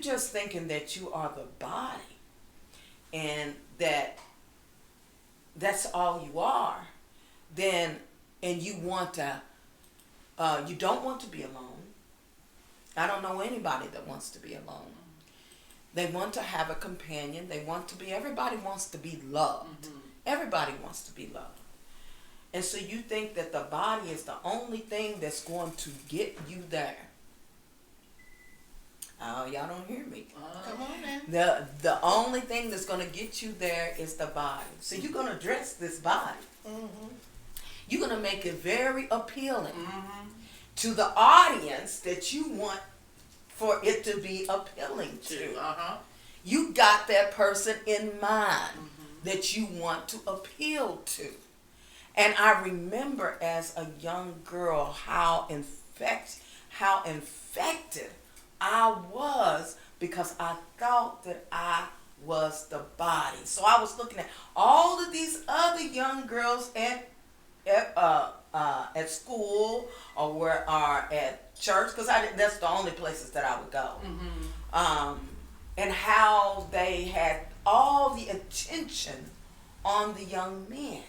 just thinking that you are the body and that's all you are, then, and you want to, you don't want to be alone. I don't know anybody that wants to be alone. They want to have a companion. They want to be, everybody wants to be loved. Everybody wants to be loved. And so you think that the body is the only thing that's going to get you there. Oh, y'all don't hear me. Come on now. The only thing that's going to get you there is the body. So you're going to dress this body. You're going to make it very appealing to the audience that you want for it to be appealing to. You got that person in mind that you want to appeal to. And I remember as a young girl how infected I was, because I thought that I was the body. So I was looking at all of these other young girls at school or at church, because that's the only places that I would go. And how they had all the attention on the young men,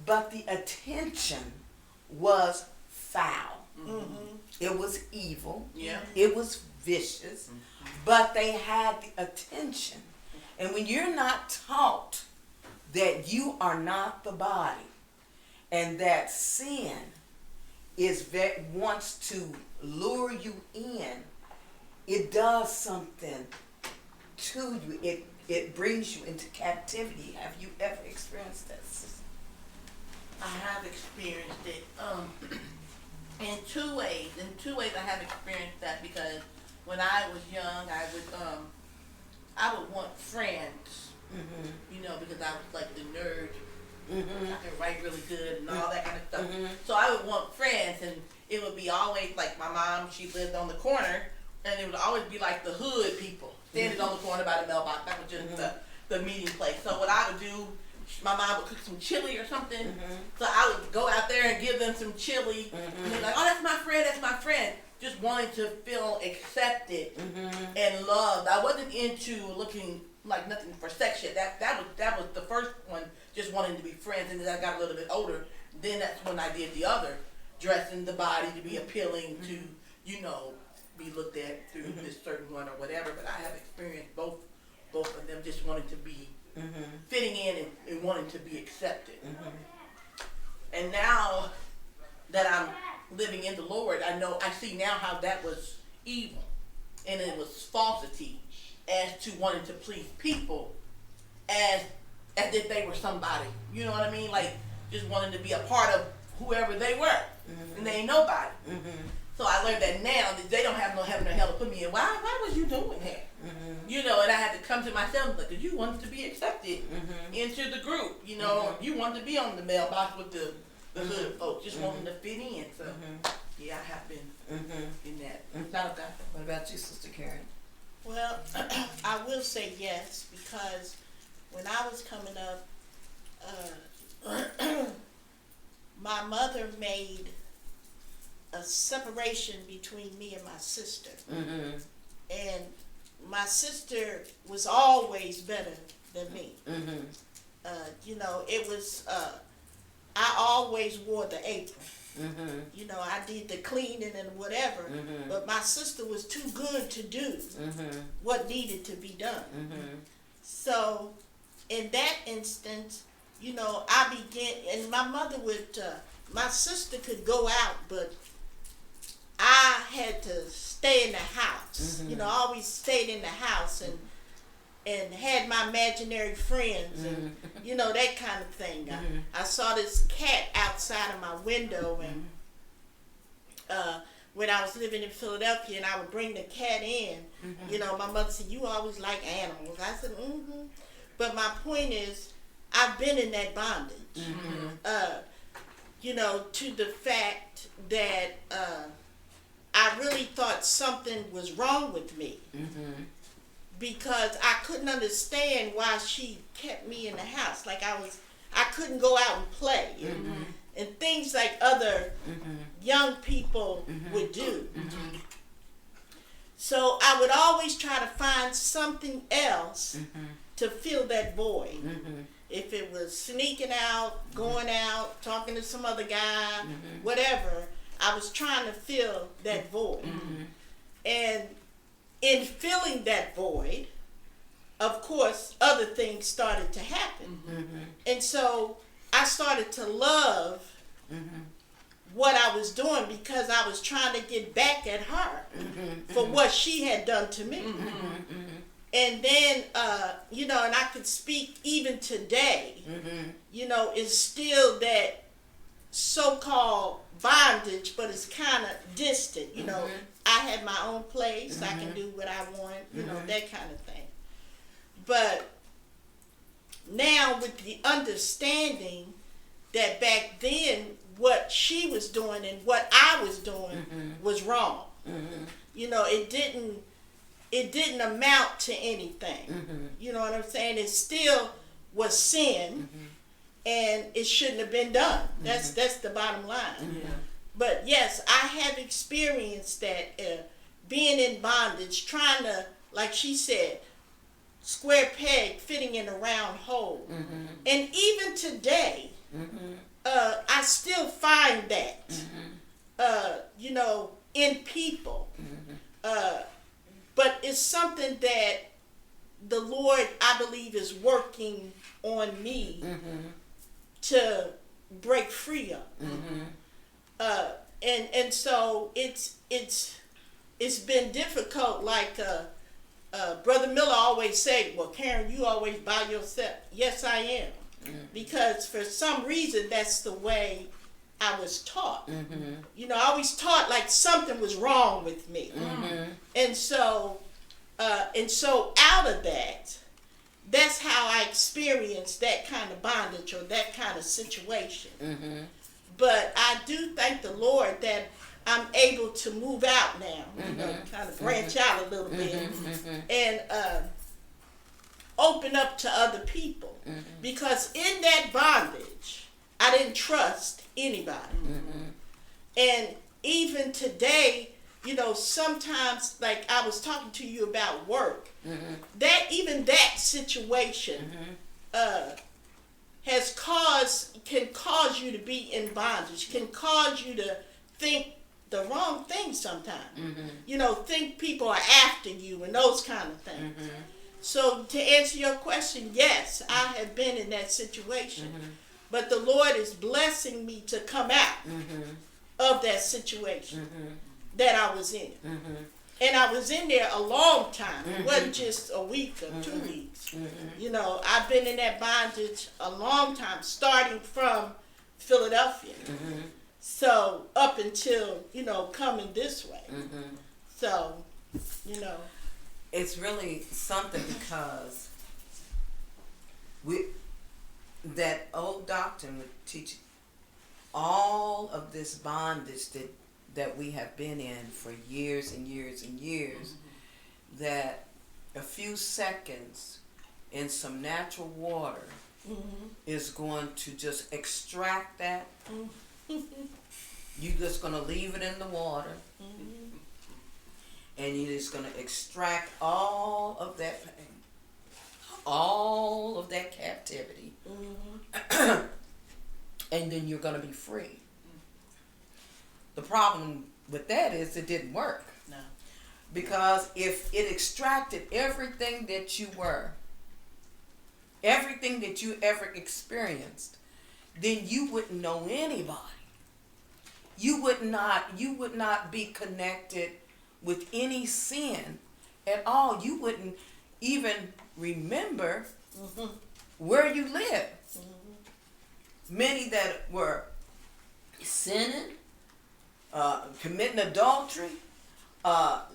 but the attention was foul. It was evil. It was vicious. But they had the attention. And when you're not taught that you are not the body, and that sin wants to lure you in, it does something to you. It brings you into captivity. Have you ever experienced this? I have experienced it in two ways. In two ways, I have experienced that, because when I was young, I would want friends. You know, because I was like the nerd. I could write really good and all that kind of stuff. So I would want friends, and it would be always like my mom. She lived on the corner, and it would always be like the hood people standing on the corner by the mailbox. That was just the meeting place. So what I would do, my mom would cook some chili or something. So I would go out there and give them some chili. And they're like, "Oh, that's my friend. That's my friend." Just wanting to feel accepted and loved. I wasn't into looking like nothing for sex yet. That was the first one. Just wanting to be friends. And as I got a little bit older, then that's when I did the other, dressing the body to be appealing to, be looked at through this certain one or whatever. But I have experienced both of them, just wanting to be fitting in and wanting to be accepted. And now that I'm living in the Lord, I see now how that was evil, and it was falsity, as to wanting to please people, as if they were somebody. You know what I mean? Like just wanting to be a part of whoever they were, and they ain't nobody. So I learned that now that they don't have no heaven or hell to put me in. Why was you doing that? And I had to come to myself, like, because you wanted to be accepted into the group. You wanted to be on the mailbox with the hood folks, just wanting to fit in. So yeah, I have been in that. What about you, Sister Karen? Well, I will say yes, because when I was coming up, my mother made a separation between me and my sister. And my sister was always better than me. It was, I always wore the apron. I did the cleaning and whatever, but my sister was too good to do what needed to be done. So in that instance, I began, and my mother would, my sister could go out, but I had to stay in the house. I always stayed in the house and had my imaginary friends and that kind of thing. I saw this cat outside of my window, and when I was living in Philadelphia, and I would bring the cat in, my mother said, "You always like animals." I said, But my point is, I've been in that bondage. To the fact that I really thought something was wrong with me. Because I couldn't understand why she kept me in the house. Like I couldn't go out and play and things like other young people would do. So I would always try to find something else to fill that void. If it was sneaking out, going out, talking to some other guy, whatever, I was trying to fill that void. And in filling that void, of course, other things started to happen. And so I started to love what I was doing because I was trying to get back at her for what she had done to me. And then, you know, and I could speak even today, you know, it's still that so-called bondage, but it's kind of distant, you know. I had my own place, I can do what I want, you know, that kind of thing. But now with the understanding that back then what she was doing and what I was doing was wrong. You know, it didn't amount to anything. You know what I'm saying? It still was sin, and it shouldn't have been done. That's the bottom line. But yes, I have experienced that being in bondage, trying to, like she said, square peg fitting in a round hole. And even today, I still find that, you know, in people. But it's something that the Lord, I believe, is working on me to break free of. And so it's been difficult. Like Brother Miller always said, well, Karen, you always by yourself. Yes, I am. Because for some reason, that's the way I was taught. You know, I always taught like something was wrong with me. And so out of that, that's how I experienced that kind of bondage or that kind of situation. But I do thank the Lord that I'm able to move out now, you know, kind of branch out a little bit and open up to other people. Because in that bondage, I didn't trust anybody. And even today, you know, sometimes, like I was talking to you about work, that situation can cause you to be in bondage, can cause you to think the wrong thing sometimes. You know, think people are after you and those kind of things. So to answer your question, yes, I have been in that situation. But the Lord is blessing me to come out of that situation that I was in. And I was in there a long time. It wasn't just a week or 2 weeks. You know, I've been in that bondage a long time, starting from Philadelphia. So up until, you know, coming this way. So, you know. It's really something because that old doctrine would teach all of this bondage that we have been in for years and years and years, that a few seconds in some natural water is going to just extract that. You're just going to leave it in the water, and you're just going to extract all of that pain, all of that captivity, and then you're going to be free. The problem with that is it didn't work. No. Because if it extracted everything that you were, everything that you ever experienced, then you wouldn't know anybody. You would not be connected with any sin at all. You wouldn't even remember where you lived. Many that were sinning, committing adultery,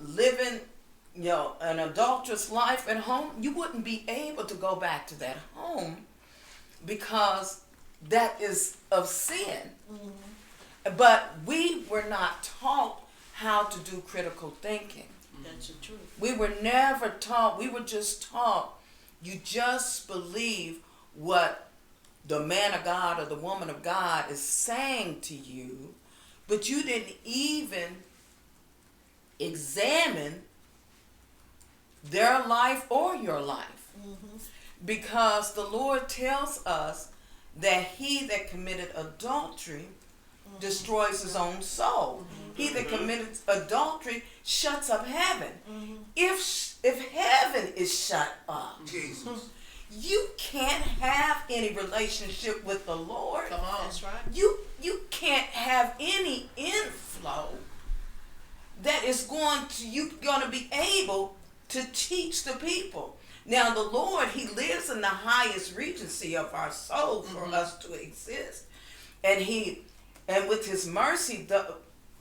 living, you know, an adulterous life at home, you wouldn't be able to go back to that home because that is of sin. But we were not taught how to do critical thinking. That's the truth. We were never taught. We were just taught, you just believe what the man of God or the woman of God is saying to you, but you didn't even examine their life or your life. Because the Lord tells us that he that committed adultery destroys his own soul. He that committed adultery shuts up heaven. If heaven is shut up, Jesus. you can't have any relationship with the Lord. Come on. That's right. You can't have any inflow that is going to be able to teach the people. Now the Lord, he lives in the highest regency of our soul for us to exist. And with his mercy,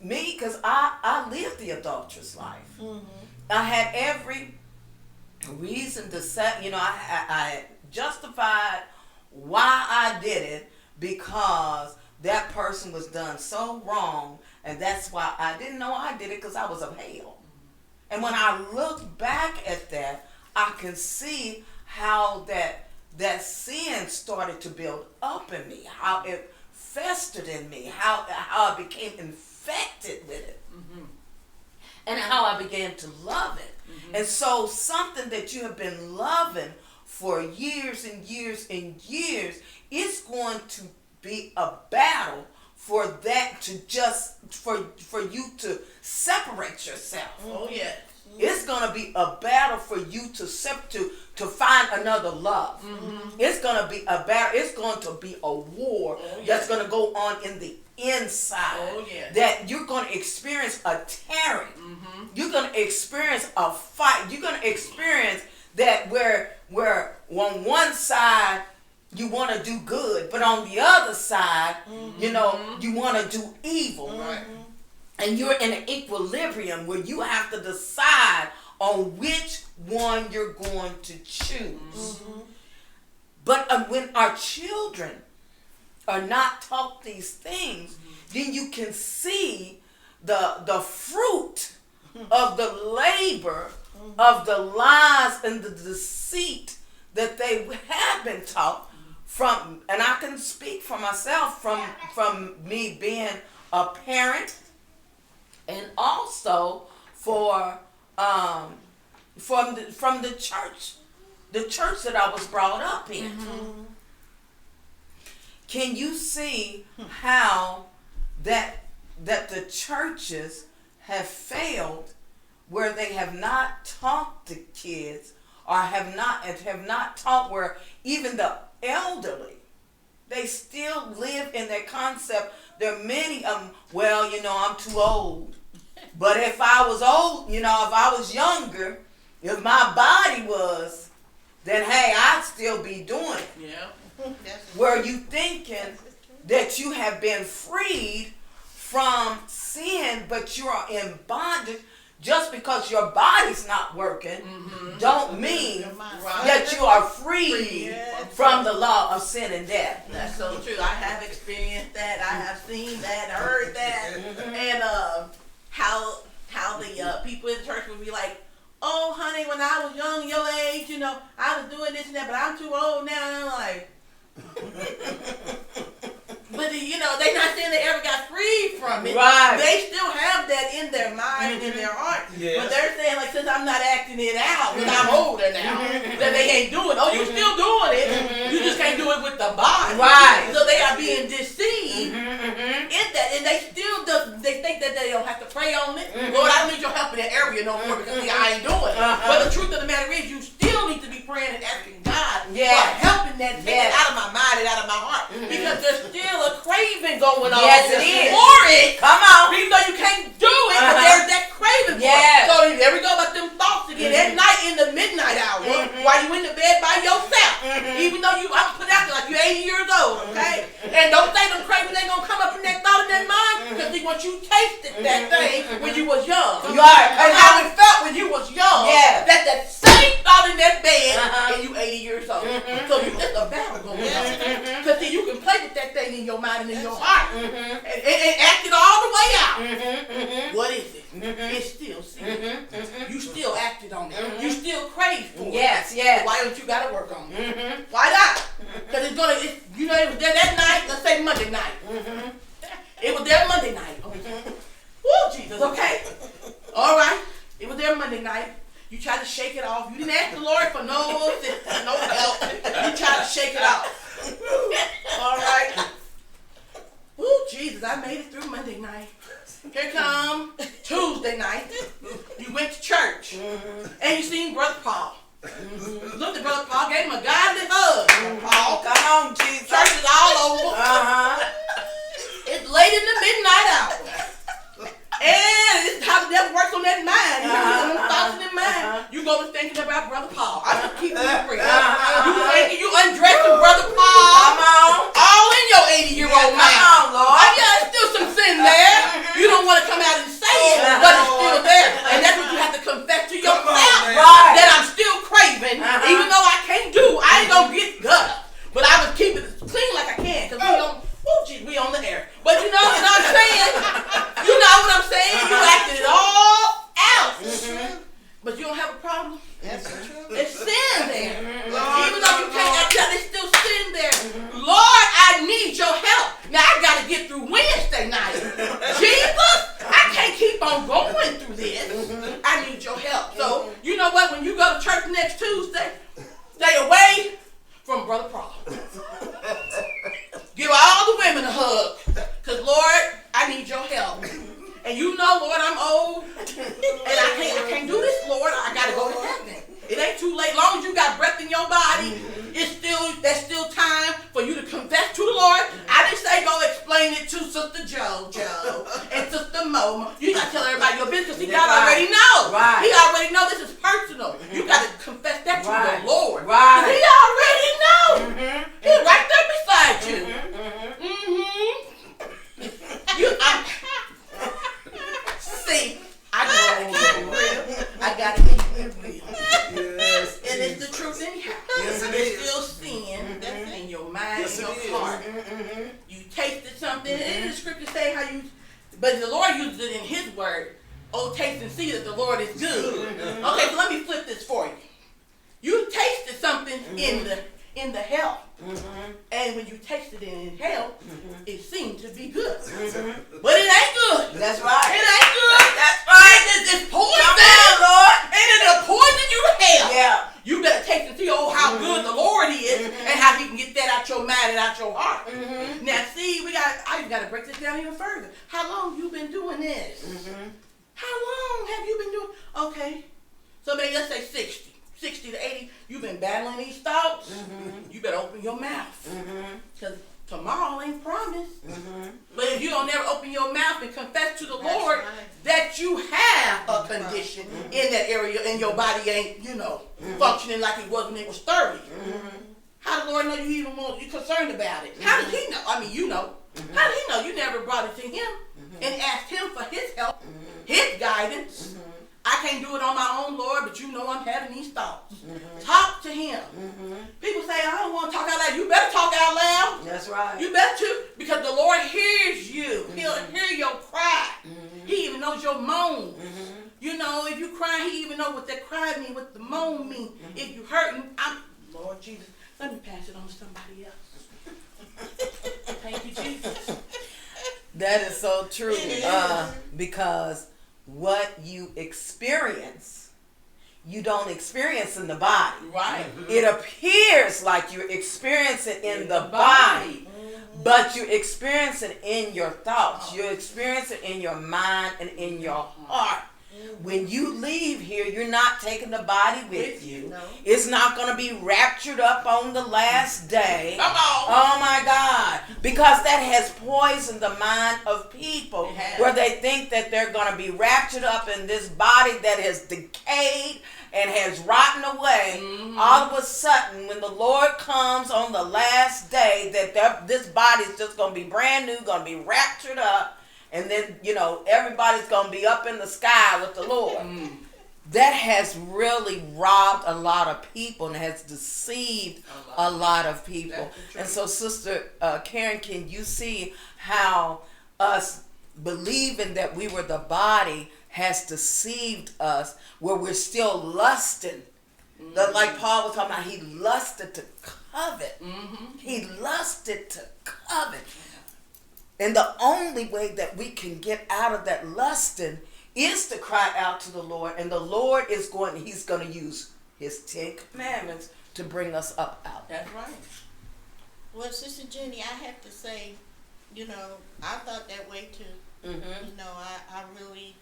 because I lived the adulterous life. I had every reason to say, I justified why I did it, because that person was done so wrong, and that's why I didn't know I did it, because I was of hell. And when I look back at that, I can see how that sin started to build up in me, how it festered in me, how I became infected with it, and how I began to love it. And so something that you have been loving for years and years and years, it's going to be a battle for that to for you to separate yourself. Oh, yes. It's gonna be a battle for you to find another love. It's gonna be a battle. It's going to be a war that's gonna go on in the inside. Oh, yeah. That you're gonna experience a tearing. You're gonna experience a fight. You're gonna experience that where on one side you want to do good, but on the other side, you want to do evil. Right. And you're in an equilibrium where you have to decide on which one you're going to choose. But when our children are not taught these things, then you can see the fruit of the labor of the lies and the deceit that they have been taught from. And I can speak for myself from me being a parent, and also from the church that I was brought up in. Can you see how that the churches have failed, where they have not taught the kids, or have not taught, where even the elderly, they still live in that concept. There are many of them, well, I'm too old. But if I was old, if I was younger, if my body was, then hey, I'd still be doing it. Yeah. Where you thinking that you have been freed from sin, but you are in bondage. Just because your body's not working, don't mean that you are free from the law of sin and death. That's so true. I have experienced that. I have seen that, heard that, and how the people in the church would be like, "Oh, honey, when I was young, your age, I was doing this and that, but I'm too old now." And I'm like, but they not saying they ever got free from it. Right. They still have that in their mind and in their heart. Yes. But they're saying, like, since I'm not acting it out, because I'm older now, that they ain't doing it. Oh, you still doing it. You just can't do it with the body. Right. So they are being deceived in that. And they still they think that they don't have to pray on it. Lord, I don't need your help in that area no more, because I ain't doing it. But the truth of the matter is, you still need to be praying and asking God for helping that, take it out of my mind and out of my heart. Because there's still a craving going on. Yes, it is. For it. Come on. Even though you can't do it, but there's that craving for it. Yes. So there we go about them thoughts again. At night in the midnight hour, while you in the bed by yourself, even though I'm put out there like you're 80 years old, okay? And don't think them cravings ain't gonna come up in that thought in that mind, because see, once you tasted that thing when you was young, Right. and how it felt when you was young, Yeah. that same thought in that bed, and you 80 years old. So it's a battle going on. Because see, you can play with that thing in your mind and in your heart, and act it all the way out. What is it? It's still sin. You still acted on it. You still crave for it. Yes. So why don't you gotta work on it? Why not? Because it was there that night, let's say Monday night. It was there Monday night. Woo, Jesus, okay. All right. It was there Monday night. You try to shake it off. You didn't ask the Lord for no assistance, no help. You try to shake it off. All right. Ooh, Jesus, I made it through Monday night. Here come Tuesday night. You went to church and you seen Brother Paul. Looked at Brother Paul, gave him a godly hug. Paul, Come on, Jesus. church is all over. It's late in the midnight hour. And this is how the devil works on that mind. You know, them thoughts in that mind. You go to thinking about Brother Paul. I just keep it real. You undressing Brother Paul. Come on. All in your 80-year-old mind. Come on, Lord. Oh, yeah, there's still some sin there. You don't want to come out and say it, but it's still there. And that's what you have to confess to yourself. Right. That I'm still craving, even though I can't do. I ain't gonna get gut. But I was keeping it clean like I can, because we on the air. But you know what I'm saying? You know what I'm saying? You acted it all out. But you don't have a problem. That's true. It's sin there. Even though you can't act out, it's still sin there. Lord, I need your help. Now I gotta get through Wednesday night. Jesus, I can't keep on going through this. I need your help. So, you know what? When you go to church next Tuesday, stay away from Brother Paul. Give all the women a hug. Because, Lord, I need your help. And you know, Lord, I'm old. And I can't do this, Lord. I got to go to heaven. It ain't too late. Long as you got breath in your body, there's still time for you to confess to the Lord. I didn't say go explain it to Sister JoJo and Sister Mo. You got to tell everybody your business. See, God already know. Right. He already know this is personal. You got to confess that to the Lord. Right. He already know. He's right there beside you. See, I gotta keep it real. I gotta keep it real. Yes. And it's the truth anyhow. Yes, it There's is. still sin in your mind Yes, and it your is. heart. You tasted something, and the scripture say how you, but the Lord uses it in His word. Oh, taste and see that the Lord is good. Okay, so let me flip this for you. You tasted something in the hell. And when you tasted it in hell, it seemed to be good. But it ain't good. That's right. It ain't good. That's right. It's poison. Come on, Lord. And it'll poison you to hell. Yeah. You better taste and see how good the Lord is and how He can get that out your mind and out your heart. Now see, I got to break this down even further. How long you been doing this? How long have you been doing? Okay. So maybe let's say 60 to 80, you've been battling these thoughts. You better open your mouth. Because tomorrow ain't promised. But if you don't never open your mouth and confess to the Lord that you have a condition in that area and your body ain't, functioning like it was when it was 30. How the Lord know you concerned about it? How did He know? I mean, you know. How did He know? You never brought it to Him and asked Him for His help, His guidance. I can't do it on my own, Lord, but you know I'm having these thoughts. Talk to Him. People say, I don't want to talk out loud. You better talk out loud. That's right. You better too, because the Lord hears you. He'll hear your cry. He even knows your moan. You know, if you cry, He even knows what that cry means, what the moan means. If you're hurting, Lord Jesus, let me pass it on to somebody else. Thank you, Jesus. That is so true. Because what you experience, you don't experience in the body. Right. It appears like you're experiencing in the body, but you experience it in your thoughts. You experience it in your mind and in your heart. When you leave here, you're not taking the body with you. No. It's not going to be raptured up on the last day. Come on. Oh my God. Because that has poisoned the mind of people, It has. where they think that they're going to be raptured up in this body that has decayed and has rotten away. All of a sudden, when the Lord comes on the last day, this body is just going to be brand new, going to be raptured up. And then, everybody's going to be up in the sky with the Lord. That has really robbed a lot of people and has deceived a lot of people. And so, Sister Karen, can you see how us believing that we were the body has deceived us, where we're still lusting? Like Paul was talking about, he lusted to covet. He lusted to covet. And the only way that we can get out of that lusting is to cry out to the Lord, and the Lord is he's going to use his 10 commandments to bring us up out. That's right. Well, Sister Jenny, I have to say, you know, I thought that way too. Mm-hmm. You know, I really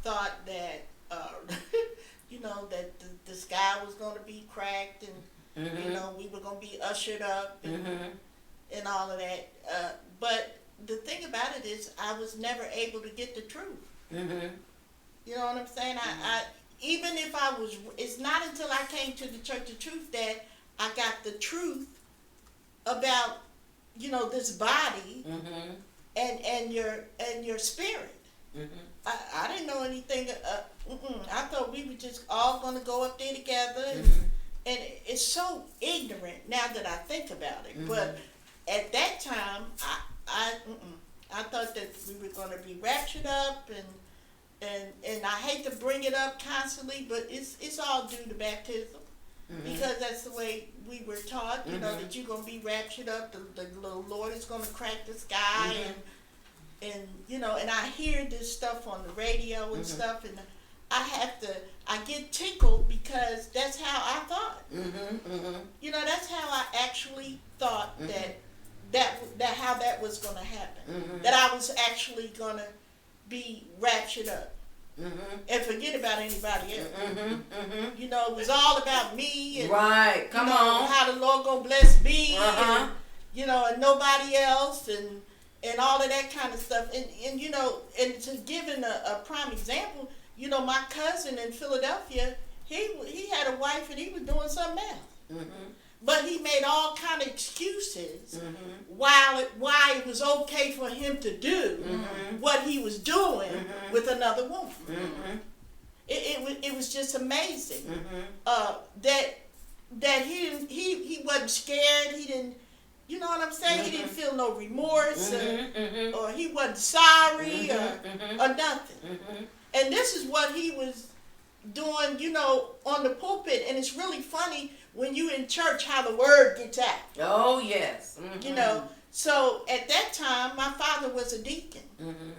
thought that, you know, that the sky was going to be cracked and, Mm-hmm. you know, we were going to be ushered up and, Mm-hmm. and all of that. But the thing about it is I was never able to get the truth. Mm-hmm. You know what I'm saying? I even if I was, it's not until I came to the Church of Truth that I got the truth about, you know, this body Mm-hmm. and your spirit. Mm-hmm. I didn't know anything. I thought we were just all gonna go up there together, and it's so ignorant now that I think about it. Mm-hmm. But at that time, I thought that we were gonna be raptured up, and I hate to bring it up constantly, but it's all due to baptism. Mm-hmm. Because that's the way we were taught, you know, Mhm. that you're going to be raptured up, the Lord is going to crack the sky, Mhm. and you know, and I hear this stuff on the radio and Mhm. stuff, and I get tickled because that's how I thought. Mm-hmm. Mm-hmm. You know, that's how I actually thought Mhm. that how that was going to happen. Mhm. That I was actually going to be raptured up. Mm-hmm. And forget about anybody else. Mm-hmm. Mm-hmm. You know, it was all about me and Right. Come you know, on. how the Lord gonna bless me, Uh-huh. and you know, and nobody else, and all of that kind of stuff. And you know, and to give a prime example, you know, my cousin in Philadelphia, he had a wife and he was doing something else, Mm-hmm. but he made all kind of excuses Mm-hmm. why it was okay for him to do Mhm. what he was doing Mhm. with another woman. Mm-hmm. It was just amazing. Mm-hmm. That he wasn't scared. He didn't, you know what I'm saying? He didn't feel no remorse, Mm-hmm. or he wasn't sorry, Mhm. or nothing. Mm-hmm. And this is what he was doing, you know, on the pulpit. And it's really funny when you in church how the word gets out. Oh yes. Mm-hmm. You know. So at that time, my father was a deacon. Mm-hmm.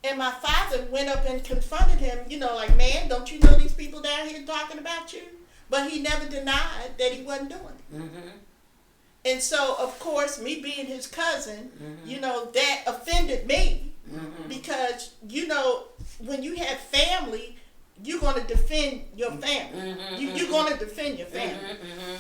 And my father went up and confronted him, you know, like, man, don't you know these people down here talking about you? But he never denied that he wasn't doing it. Mm-hmm. And so, of course, me being his cousin, Mhm. you know, that offended me Mm-hmm. because, you know, when you have family, you're going to defend your family. Mm-hmm. You're going to defend your family. Mm-hmm.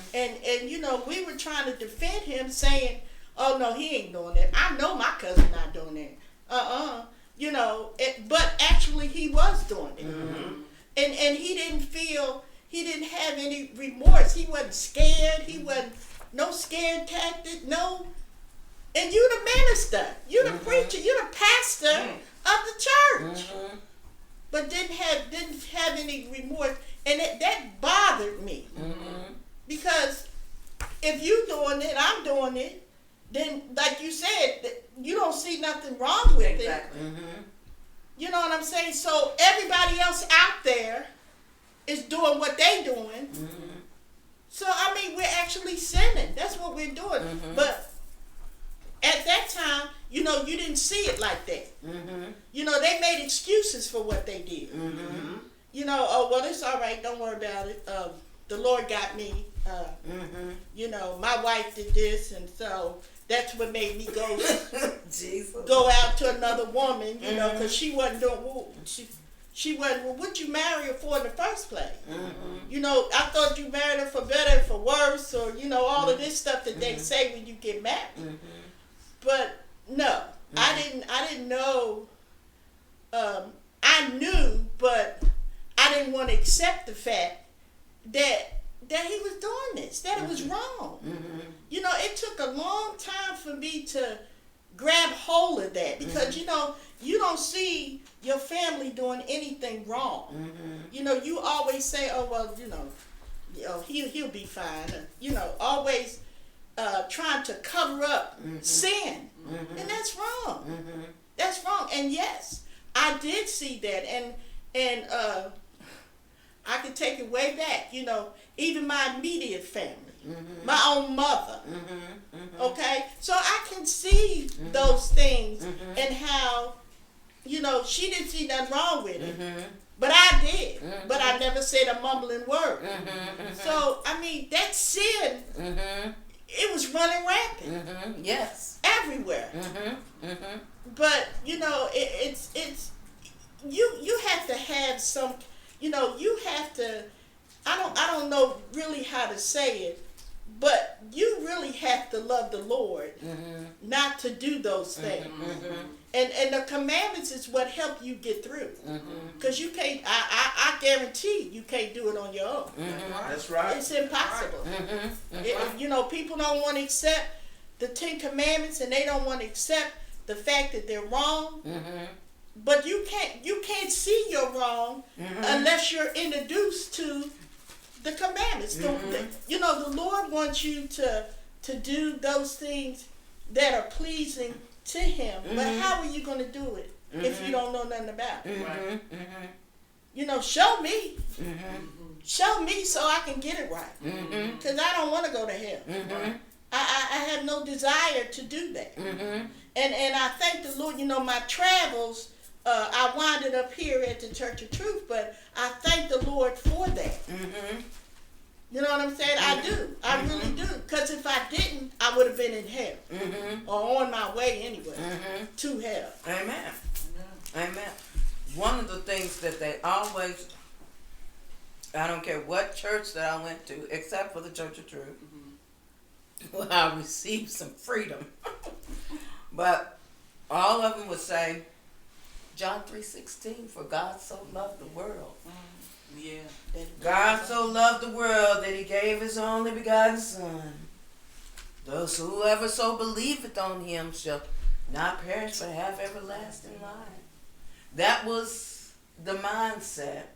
And, you know, we were trying to defend him saying, oh, no, he ain't doing that. I know my cousin not doing that. You know, but actually he was doing it. Mm-hmm. And he didn't have any remorse. He wasn't scared. He wasn't, no scared tactic, no. And you the minister, you the preacher, you the pastor of the church. Mm-hmm. But didn't have any remorse. And that bothered me. Mm-hmm. Because if you doing it, I'm doing it, then like you said, you don't see nothing wrong with it. Exactly. Mm-hmm. You know what I'm saying? So everybody else out there is doing what they doing. Mm-hmm. So I mean, we're actually sinning. That's what we're doing. Mhm. But at that time, you know, you didn't see it like that. Mm-hmm. You know, they made excuses for what they did. Mm-hmm. You know, oh well, it's all right. Don't worry about it. The Lord got me. Mm-hmm. You know, my wife did this, and so that's what made me go Jesus. go out to another woman. You know, Mhm. because she wasn't doing. She wasn't. Well, what you marry her for in the first place? Mm-hmm. You know, I thought you married her for better and for worse, or you know, all of this stuff that they say when you get married. Mm-hmm. But no, I didn't know. I knew, but I didn't want to accept the fact that he was doing this, that it was wrong. Mm-hmm. You know, it took a long time for me to grab hold of that because you know, you don't see your family doing anything wrong. Mm-hmm. You know, you always say, "Oh well, you know, he'll be fine." You know, always trying to cover up sin, and that's wrong. Mm-hmm. That's wrong. And yes, I did see that, and I can take it way back. You know, even my immediate family, my own mother. Mm-hmm. Okay, so I can see those things and how she didn't see nothing wrong with it. But I did. But I never said a mumbling word. So, I mean, that sin, it was running rampant. Yes. Everywhere. But, it's you have to have some, you have to, I don't know really how to say it, but you really have to love the Lord not to do those things. And the commandments is what help you get through. Because you can't, I guarantee you can't do it on your own. That's right. It's impossible. People don't want to accept the 10 Commandments, and they don't want to accept the fact that they're wrong. But you can't see you're wrong unless you're introduced to the commandments. The Lord wants you to do those things that are pleasing to Him. But how are you going to do it if you don't know nothing about it? Show me. Show me so I can get it right. Because I don't want to go to hell. I have no desire to do that. And I thank the Lord, my travels, I winded up here at the Church of Truth, but I thank the Lord for that. You know what I'm saying? I do. I really do. Because if I didn't, I would have been in hell. Or on my way anyway to hell. Amen. Amen. One of the things that they always, I don't care what church that I went to, except for the Church of Truth, well, I received some freedom. But all of them would say, John 3:16, for God so loved the world. Yeah. God so loved the world that He gave His only begotten Son. Those whoever so believeth on Him shall not perish but have everlasting life. That was the mindset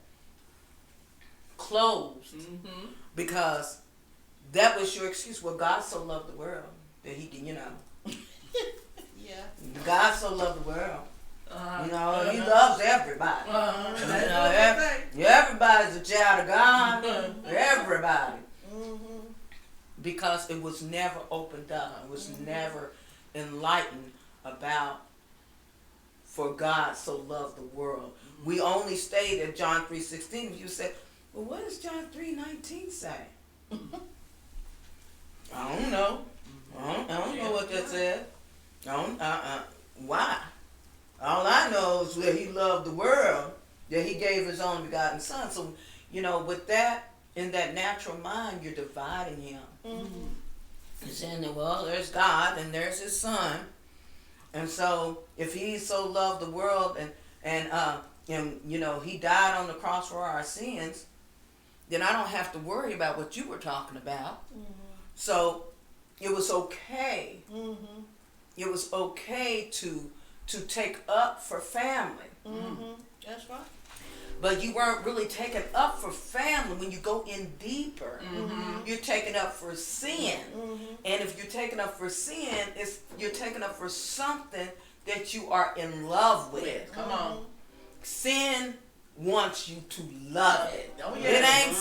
closed because that was your excuse. Well, God so loved the world that He can, Yeah. God so loved the world. He loves everybody. Everybody's a child of God. Everybody. Because it was never opened up. It was never enlightened about for God so loved the world. We only stayed at John 3:16. You said, well, what does John 3:19 say? I don't know. I don't know what that says. Why? All I know is that He loved the world, that He gave His only begotten Son. So, with that, in that natural mind, you're dividing Him. You're saying, well, there's God and there's His Son. And so, if He so loved the world and He died on the cross for our sins, then I don't have to worry about what you were talking about. So, it was okay. It was okay to take up for family. That's right. But you weren't really taking up for family when you go in deeper. You're taking up for sin. And if you're taking up for sin, you're taking up for something that you are in love with. Come on. Sin wants you to love it. Oh, yeah. It ain't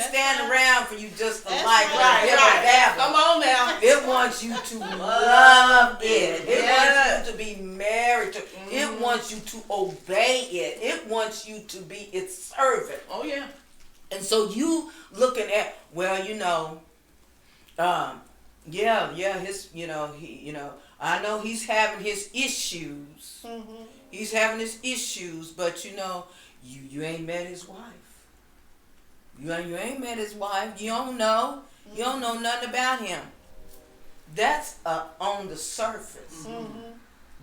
standing around for you just to That's like right. Come on now. It wants you to love it. It wants you to be married to it. It wants you to obey it. It wants you to be its servant. Oh yeah. And so you looking at, I know he's having his issues. He's having his issues, but you ain't met his wife. You ain't met his wife. You don't know. You don't know nothing about him. That's on the surface.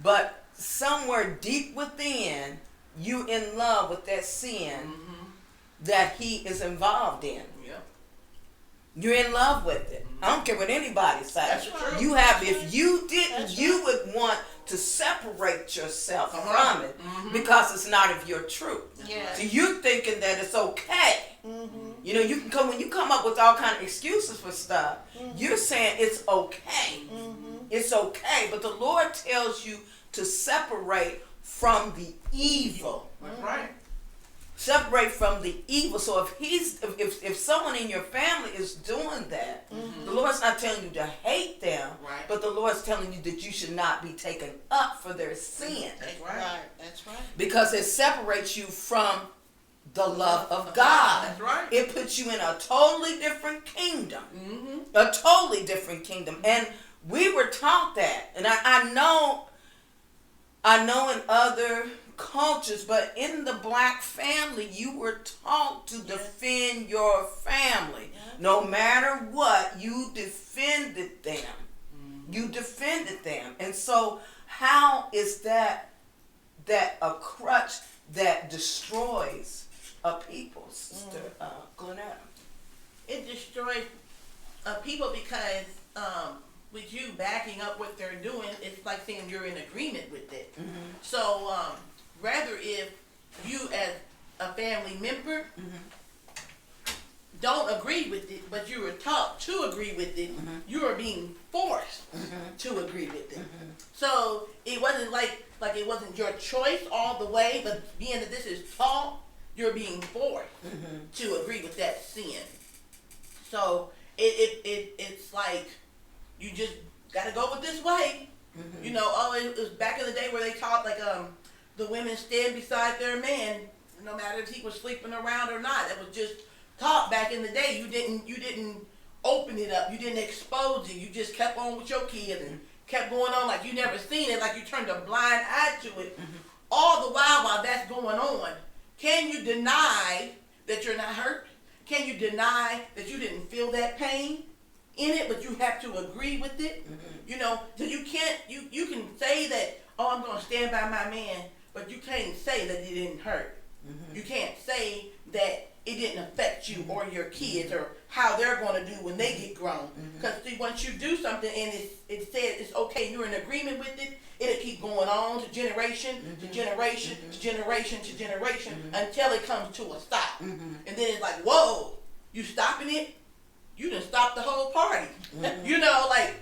But somewhere deep within, you're in love with that sin that he is involved in. Yeah. You're in love with it. I don't care what anybody says. That's true. You have, if you didn't, That's you would want to separate yourself from it because it's not of your truth. Yeah. So you're thinking that it's okay. You can come when you come up with all kind of excuses for stuff. You're saying it's okay. It's okay, but the Lord tells you to separate from the evil. That's right. separate from the evil. So if someone in your family is doing that, the Lord's not telling you to hate them, Right. but the Lord's telling you that you should not be taken up for their sin, That's Right. right. That's right. because it separates you from the love of God. That's right. It puts you in a totally different kingdom. Mm-hmm. A totally different kingdom. And we were taught that. And I know in other cultures, but in the black family, you were taught to defend your family. Yeah. No matter what, you defended them. You defended them. And so how is that a crutch that destroys a people, Sister Glenetta? It destroys people because with you backing up what they're doing, it's like saying you're in agreement with it. So rather if you as a family member don't agree with it, but you were taught to agree with it, you are being forced to agree with it. So it wasn't like it wasn't your choice all the way, but being that this is taught, you're being forced to agree with that sin. So it's like you just gotta go with this way. You know, it was back in the day where they taught like the women stand beside their man, no matter if he was sleeping around or not. It was just taught back in the day. You didn't open it up. You didn't expose it. You just kept on with your kids and kept going on like you never seen it, like you turned a blind eye to it. All the while that's going on, can you deny that you're not hurt? Can you deny that you didn't feel that pain in it, but you have to agree with it? You know, so you can't, you can say that, oh, I'm going to stand by my man, but you can't say that it didn't hurt. You can't say that it didn't affect you or your kids or how they're going to do when they get grown. Because see, once you do something and it says it's okay, you're in agreement with it, it'll keep going on to generation to generation to generation to generation until it comes to a stop. And then it's like, whoa, you stopping it? You done stopped the whole party. You know, like,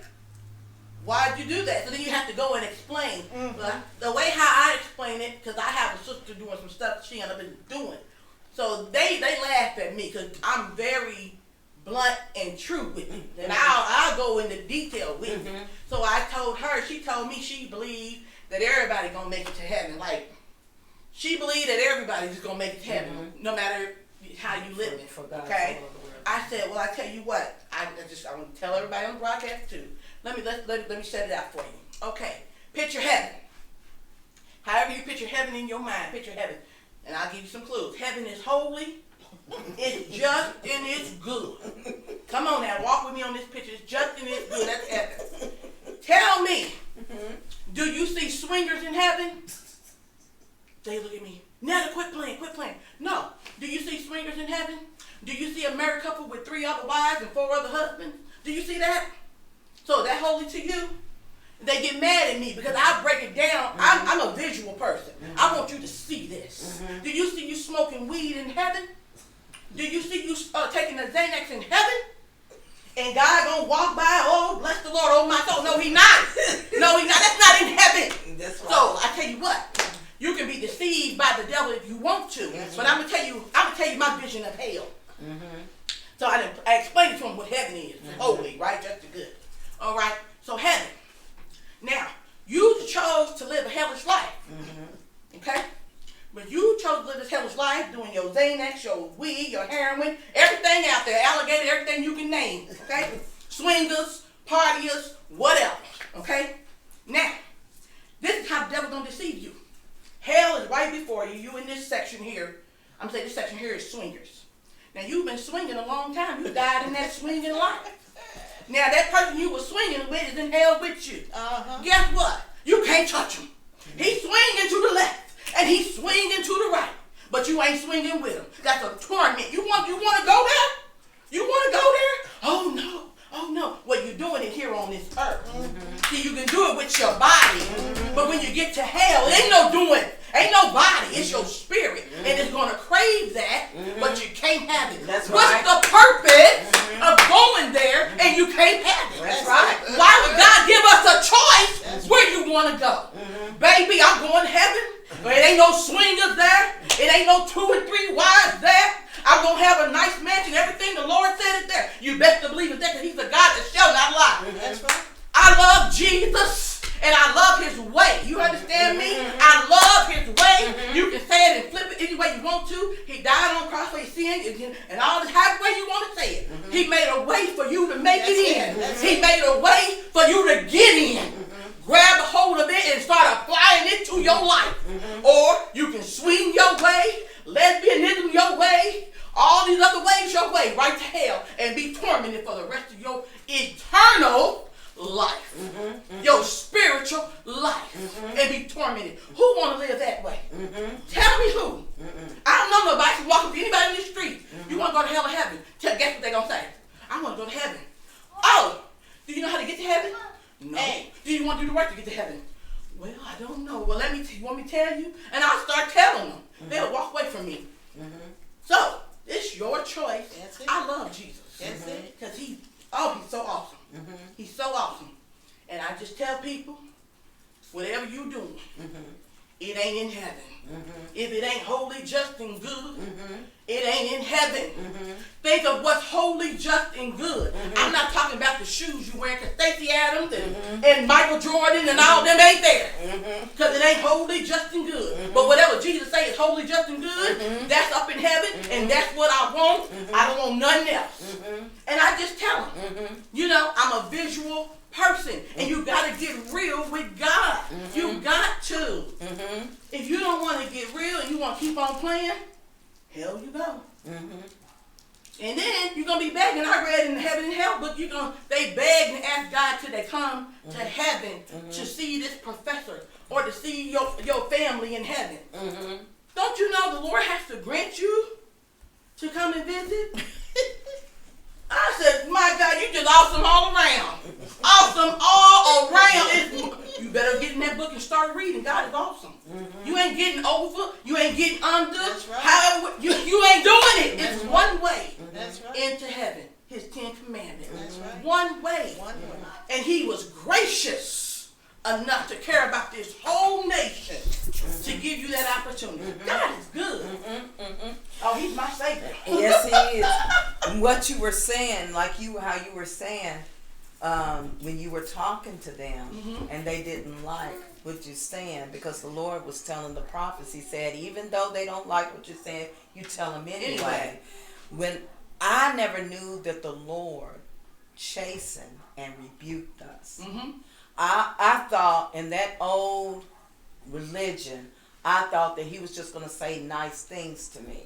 why'd you do that? So then you have to go and explain. But the way how I explain it, because I have a sister doing some stuff she ended up doing. So they laugh at me because I'm very blunt and true with it. And I'll go into detail with it. So I told her, she told me she believed that everybody gonna make it to heaven. Like, she believed that everybody's gonna make it to heaven, no matter how you live it. Okay? I said, well, I tell you what, I want to tell everybody on the broadcast too. Let me set it out for you. Okay, picture heaven. However you picture heaven in your mind, picture heaven. And I'll give you some clues. Heaven is holy, it's just, and it's good. Come on now, walk with me on this picture. It's just and it's good. That's heaven. Tell me, do you see swingers in heaven? They look at me. Netta, quit playing. No. Do you see swingers in heaven? Do you see a married couple with 3 other wives and 4 other husbands? Do you see that? So that holy to you? They get mad at me because I break it down. I'm a visual person. I want you to see this. Do you see you smoking weed in heaven? Do you see you taking a Xanax in heaven? And God gonna walk by, oh, bless the Lord, oh my soul. No, he not. No, he not. That's not in heaven. That's right. So I tell you what, you can be deceived by the devil if you want to. But I'm gonna tell you my vision of hell. So I explained it to him what heaven is. Holy, right? Just the good. All right. So heaven. Now, you chose to live a hellish life. Okay? But you chose to live this hellish life doing your Xanax, your weed, your heroin, everything out there, alligator, everything you can name. Okay? Swingers, partiers, whatever. Okay? Now, this is how the devil gonna deceive you. Hell is right before you. You in this section here. I'm saying this section here is swingers. Now, you've been swinging a long time. You died in that swinging life. Now, that person you were swinging with is in hell with you. Guess what? You can't touch him. He's swinging to the left, and he's swinging to the right, but you ain't swinging with him. That's a torment. You want to go there? You want to go there? Oh, no. Well, you're doing it here on this earth. See, you can do it with your body, but when you get to hell, it ain't no doing. Ain't no body. It's your spirit, and it's going to crave that, but you can't have it. That's What's right. the purpose of going there and you can't have it? That's right. Why would God give us a choice where you want to go? Baby, I'm going to heaven, but it ain't no swingers there. It ain't no 2 and 3 wives there. I'm going to have a nice mansion. Everything the Lord said is there. You best to believe it's there because he's a God that shall not lie. That's right. I love Jesus and I love his way. You understand me? I love his way. You can say it and flip it any way you want to. He died on the cross for your sin and all this however way you want to say it. He made a way for you to make it in. He made a way for you to get in. Grab a hold of it and start applying it to your life. Or you can swing your way, lesbianism your way, all these other ways your way, right to hell, and be tormented for the rest of your eternal life. Your spiritual life. And be tormented. Who want to live that way? Tell me who. I don't know nobody who walk up to anybody in the street. You want to go to hell or heaven? Guess what they're going to say? I want to go to heaven. Oh, do you know how to get to heaven? No. Hey, do you want to do the work to get to heaven? Well, I don't know. Well, you want me to tell you? And I'll start telling them. They'll walk away from me. So, it's your choice. That's it. I love Jesus. That's it. Because he's so awesome. He's so awesome. And I just tell people, whatever you doing, it ain't in heaven. If it ain't holy, just, and good, it ain't in heaven. Think of what's holy, just, and good. I'm not talking about the shoes you wear, because Stacey Adams and Michael Jordan and all them ain't there. Because it ain't holy, just, and good. But whatever Jesus say is holy, just, and good, that's up in heaven, and that's what I want. I don't want nothing else. And I just tell them, you know, I'm a visual person, and you got to get real with God. You got to. If you don't want to get real and you want to keep on playing, hell you go. And then you're going to be begging. I read in the Heaven and Hell book, they beg and ask God till they come to heaven to see this professor or to see your family in heaven. Don't you know the Lord has to grant you to come and visit? I said, my God, you just awesome all around. Awesome all around. You better get in that book and start reading. God is awesome. You ain't getting over. You ain't getting under. That's right. However, you ain't doing it. That's It's right. one way That's right. into heaven. His 10 Commandments. That's right. One way. One way. And he was gracious enough to care about this whole nation to give you that opportunity. God is good. Oh, he's my savior. Yes, he is. And what you were saying, how you were saying, when you were talking to them, and they didn't like what you're saying, because the Lord was telling the prophets, he said, even though they don't like what you're saying, you tell them anyway. When I never knew that the Lord chastened and rebuked us. I thought in that old religion, I thought that he was just going to say nice things to me.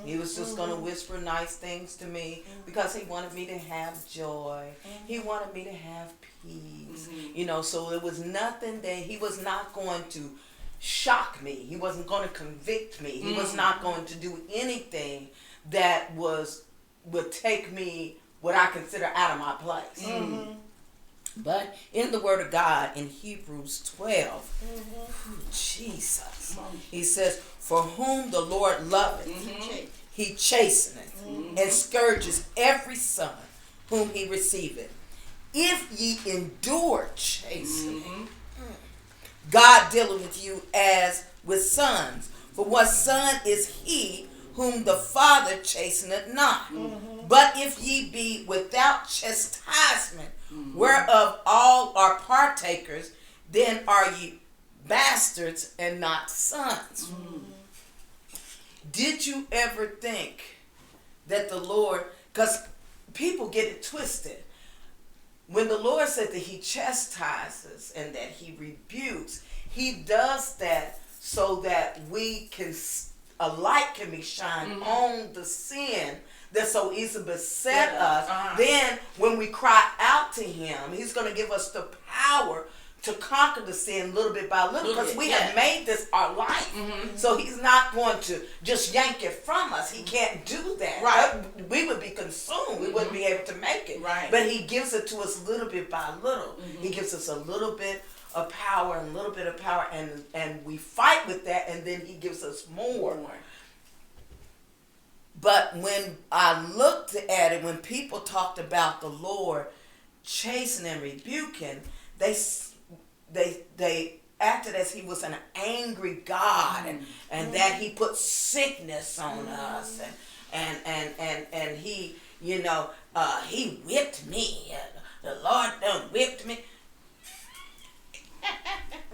He was just going to whisper nice things to me because he wanted me to have joy. He wanted me to have peace. You know, so it was nothing that he was not going to shock me. He wasn't going to convict me. He was not going to do anything that would take me what I consider out of my place. But in the Word of God, in Hebrews 12, Jesus, he says, for whom the Lord loveth, he chasteneth, and scourges every son whom he receiveth. If ye endure chastening, God dealeth with you as with sons. For what son is he whom the Father chasteneth not? But if ye be without chastisement, whereof all are partakers, then are ye bastards and not sons. Did you ever think that the Lord, because people get it twisted, when the Lord said that he chastises and that he rebukes, he does that so that a light can be shined on the sin that so easily beset us. Then when we cry out to him, he's going to give us the power to conquer the sin little bit by little, because we have made this our life. So he's not going to just yank it from us. He can't do that. Right. We would be consumed. We wouldn't be able to make it. Right. But he gives it to us little bit by little. He gives us a little bit of power and a little bit of power, and we fight with that, and then he gives us more. But when I looked at it, when people talked about the Lord chastening and rebuking, they acted as he was an angry God, and that he put sickness on us, and he, he whipped me. The Lord done whipped me.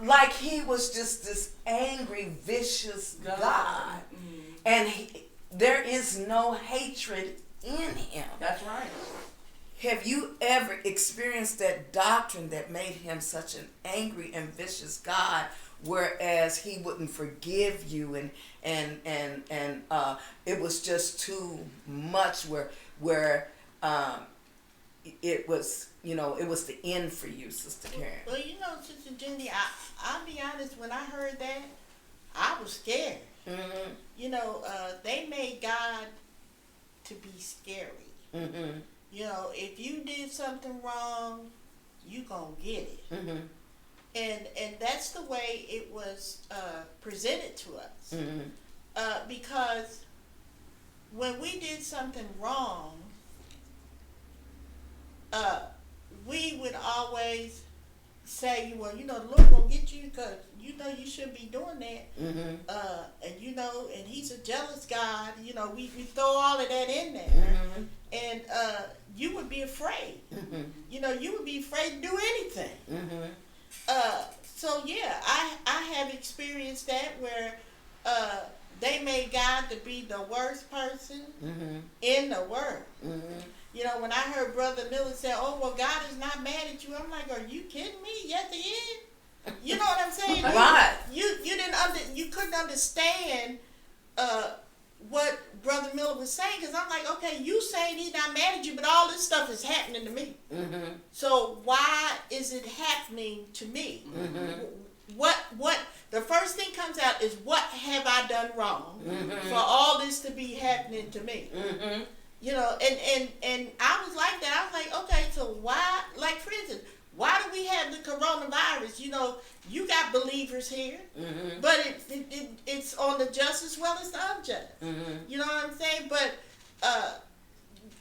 Like he was just this angry, vicious God. And there is no hatred in him. That's right. Have you ever experienced that doctrine that made him such an angry and vicious God, whereas he wouldn't forgive you, and it was just too much where it was, it was the end for you, Sister Karen? Well, Sister Jenny, I'll be honest, when I heard that, I was scared. Mm-hmm. They made God to be scary. Mm-hmm. If you did something wrong, you gonna get it. Mm-hmm. And that's the way it was presented to us. Mm-hmm. Because when we did something wrong, we would always say, well, the Lord gonna get you because you shouldn't be doing that. Mm-hmm. And he's a jealous God. We throw all of that in there. Mm-hmm. And you would be afraid. Mm-hmm. You would be afraid to do anything. Mm-hmm. So yeah, I have experienced that where they made God to be the worst person Mm-hmm. in the world. Mm-hmm. When I heard Brother Miller say, "Oh well, God is not mad at you," I'm like, "Are you kidding me?" Yes, He is. You know what I'm saying? Right. You couldn't understand what Brother Miller was saying, because I'm like, okay, you saying He's not mad at you, but all this stuff is happening to me. Mm-hmm. So why is it happening to me? Mm-hmm. What the first thing comes out is, what have I done wrong for all this to be happening to me? Mm-hmm. And I was like that. I was like, okay, so why, like for instance, why do we have the coronavirus? You got believers here, Mm-hmm. but it's on the just as well as the unjust. Mm-hmm. You know what I'm saying? But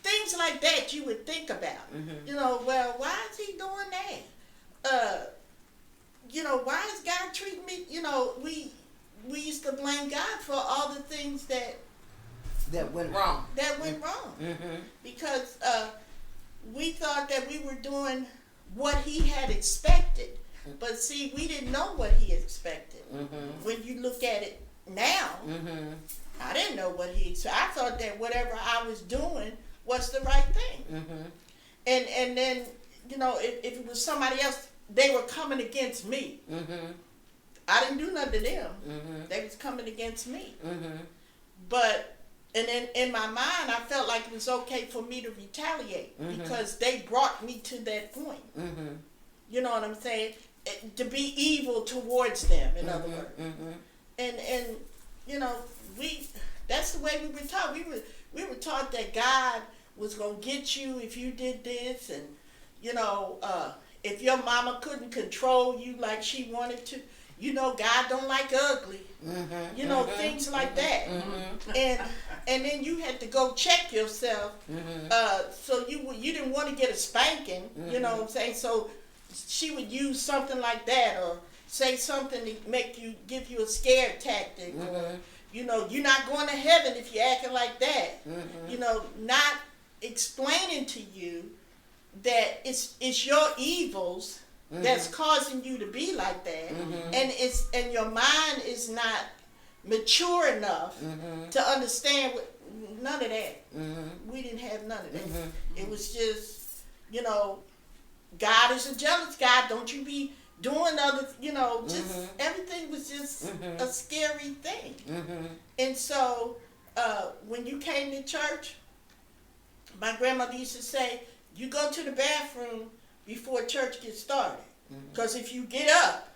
things like that you would think about. Mm-hmm. Well, why is he doing that? Why is God treating me? We used to blame God for all the things that went wrong. went wrong, Mm-hmm. because we thought that we were doing what He had expected. But see, we didn't know what He expected. Mm-hmm. When you look at it now, Mm-hmm. I didn't know what He expected. I thought that whatever I was doing was the right thing. Mm-hmm. And then, if it was somebody else, they were coming against me. Mm-hmm. I didn't do nothing to them. Mm-hmm. They was coming against me. Mm-hmm. But, and then in my mind, I felt like it was okay for me to retaliate, because they brought me to that point. Mm-hmm. You know what I'm saying? To be evil towards them, in other words. Mm-hmm. And that's the way we were taught. We were taught that God was gonna get you if you did this, and if your mama couldn't control you like she wanted to, God don't like ugly. Mm-hmm. Things like that. Mm-hmm. And then you had to go check yourself. So you didn't want to get a spanking. You know what I'm saying? So she would use something like that, or say something to give you a scare tactic, or you're not going to heaven if you're acting like that. Not explaining to you that it's your evils that's causing you to be like that, and your mind is not mature enough to understand none of that. We didn't have none of that. It was just, God is a jealous God. Don't you be doing other, just everything was just a scary thing. And so when you came to church, my grandmother used to say, you go to the bathroom before church gets started. Because if you get up,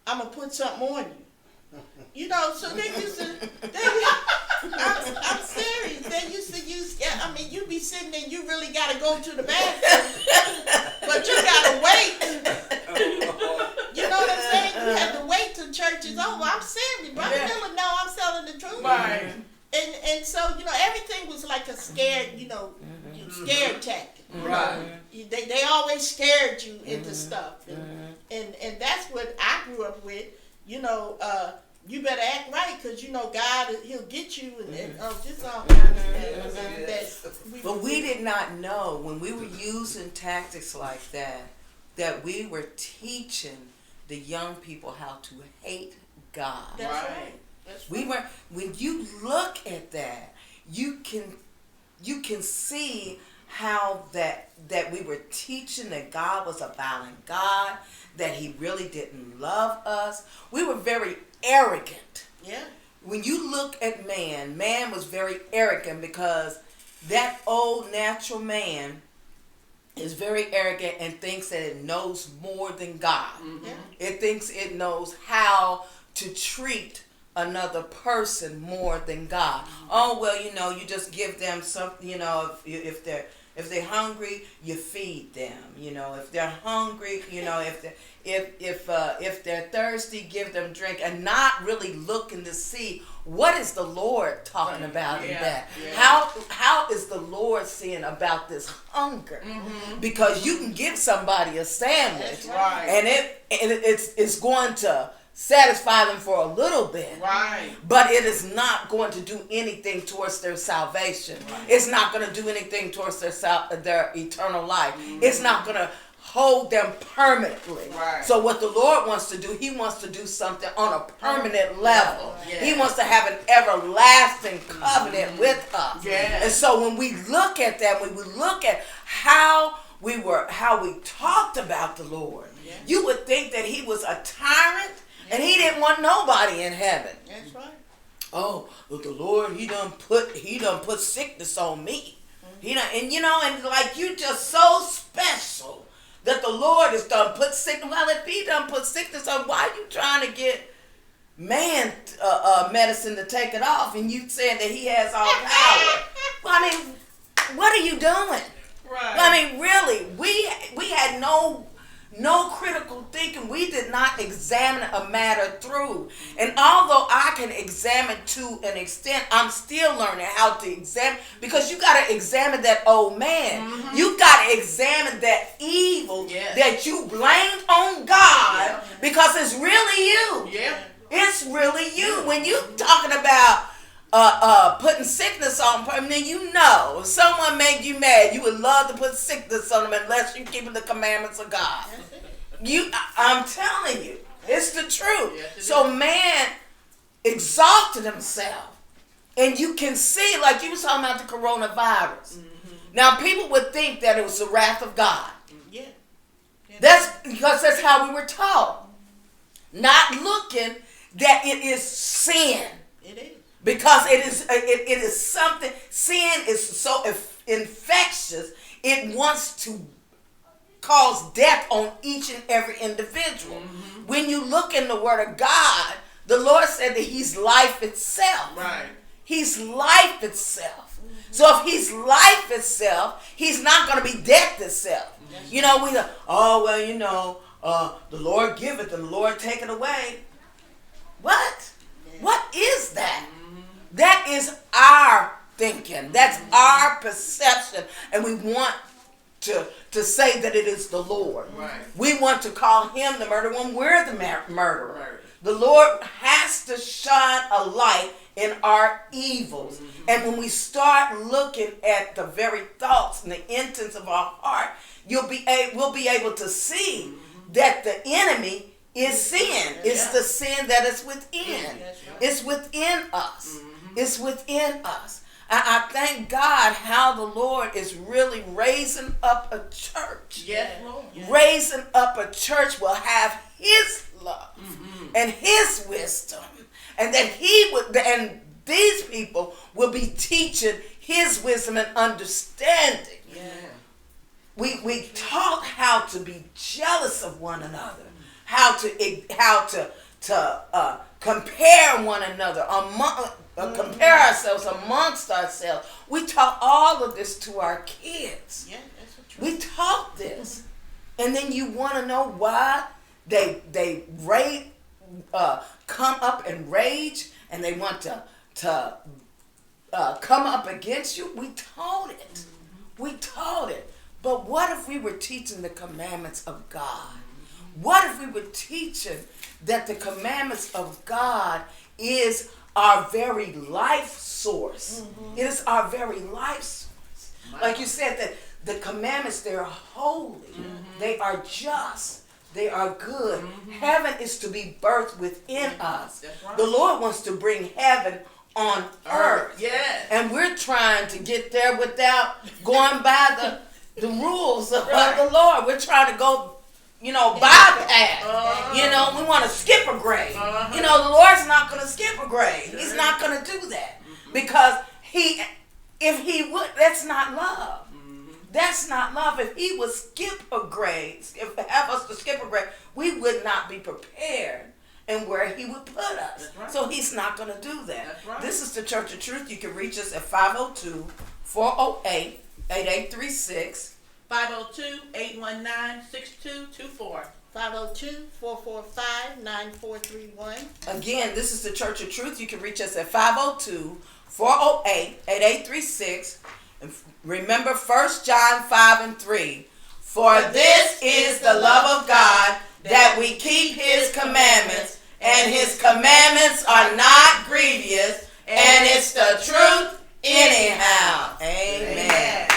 I'm going to put something on you. So they used to, I'm serious. They used to use, you be sitting there, you really got to go to the bathroom, but you got to wait. You know what I'm saying? You have to wait till church is over. I'm serious. Brother Miller, no, I'm telling the truth. Right. And so, everything was like a scared, scare tactic. Right. They always scared you into stuff. and that's what I grew up with. You know, you better act right, because you know God, He'll get you, and just all kinds of things. But we did not know when we were using tactics like that we were teaching the young people how to hate God. That's right. That's right. We were, when you look at that, you can see how that we were teaching that God was a violent God, that He really didn't love us. We were very arrogant. Yeah. When you look at man was very arrogant, because that old natural man is very arrogant and thinks that it knows more than God. Mm-hmm. Yeah. It thinks it knows how to treat another person more than God. Oh, well, you know, you just give them something, you know, if they're hungry, you feed them. You know, if they're hungry, you know, if they're thirsty, give them drink, and not really looking to see what is the Lord talking about in that. Yeah. How is the Lord seeing about this hunger? Mm-hmm. Because you can give somebody a sandwich, That's right. and it's going to satisfy them for a little bit. Right. But it is not going to do anything towards their salvation. Right. It's not going to do anything towards their eternal life. It's not going to hold them permanently. Right. So what the Lord wants to do, He wants to do something on a permanent level. Yeah. He wants to have an everlasting covenant with us. Yeah. And so when we look at that, when we look at how we talked about the Lord, Yeah. you would think that He was a tyrant and He didn't want nobody in heaven. That's right. Oh, but the Lord, He done put sickness on me. He done, and you know, and like you just so special that the Lord has done put sickness. Well, if He done put sickness on, why are you trying to get man medicine to take it off, and you saying that He has all power? Well, I mean, what are you doing? Right. I mean, really, we had no critical thinking. We did not examine a matter through. And although I can examine to an extent, I'm still learning how to examine, because you got to examine that old man. Mm-hmm. You got to examine that evil Yes. that you blamed on God, Yeah. because it's really you. Yeah. It's really you. When you talking about putting sickness on, I mean, you know, if someone made you mad, you would love to put sickness on them unless you're keeping the commandments of God. I'm telling you, it's the truth. Yes, it So is. man exalted himself, and you can see, like you was talking about the coronavirus. Now people would think that it was the wrath of God. Yeah. That's because that's how we were taught, not looking that it is sin. It is. Because it is something, sin is so infectious, it wants to cause death on each and every individual. Mm-hmm. When you look in the Word of God, the Lord said that He's life itself. Right. He's life itself. So if He's life itself, He's not going to be death itself. You know, we go, oh, well, you know, the Lord giveth and the Lord taketh away. What? What is that? That is our thinking. That's our perception. And we want to say that it is the Lord. Right. We want to call Him the murderer when we're the murderer. Right. The Lord has to shine a light in our evils. And when we start looking at the very thoughts and the intents of our heart, we'll be able to see that the enemy is sin. It's the sin that is within. That's right. It's within us. It's within us. I thank God how the Lord is really raising up a church. Yes, Lord. Raising up a church will have His love and His wisdom, and that and these people will be teaching His wisdom and understanding. Yeah. We taught how to be jealous of one another, how to compare one another, compare ourselves amongst ourselves. We taught all of this to our kids. Yeah, that's the truth. We taught this, and then you want to know why they come up and rage, and they want to come up against you. We taught it. We taught it. But what if we were teaching the commandments of God? What if we were teaching that the commandments of God is our very life source? It is our very life source. Like you said, that the commandments, they're holy, they are just, they are good. Heaven is to be birthed within us. That's right. The Lord wants to bring heaven on earth. Yes. And we're trying to get there without going by the rules of Right. the Lord. We're trying to go, bypass. We want to skip a grade. The Lord's not going to skip a grade. He's not going to do that. Because if he would, that's not love. That's not love. If he would skip a grade, have us to skip a grade, we would not be prepared and where he would put us. That's right. So he's not going to do that. That's right. This is the Church of Truth. You can reach us at 502-408-8836. 502-819-6224. 502-445-9431. Again, this is the Church of Truth. You can reach us at 502-408-8836. And remember 1 John 5:3. For this is the love of God, that we keep his commandments, and his commandments are not grievous, and it's the truth anyhow. Amen.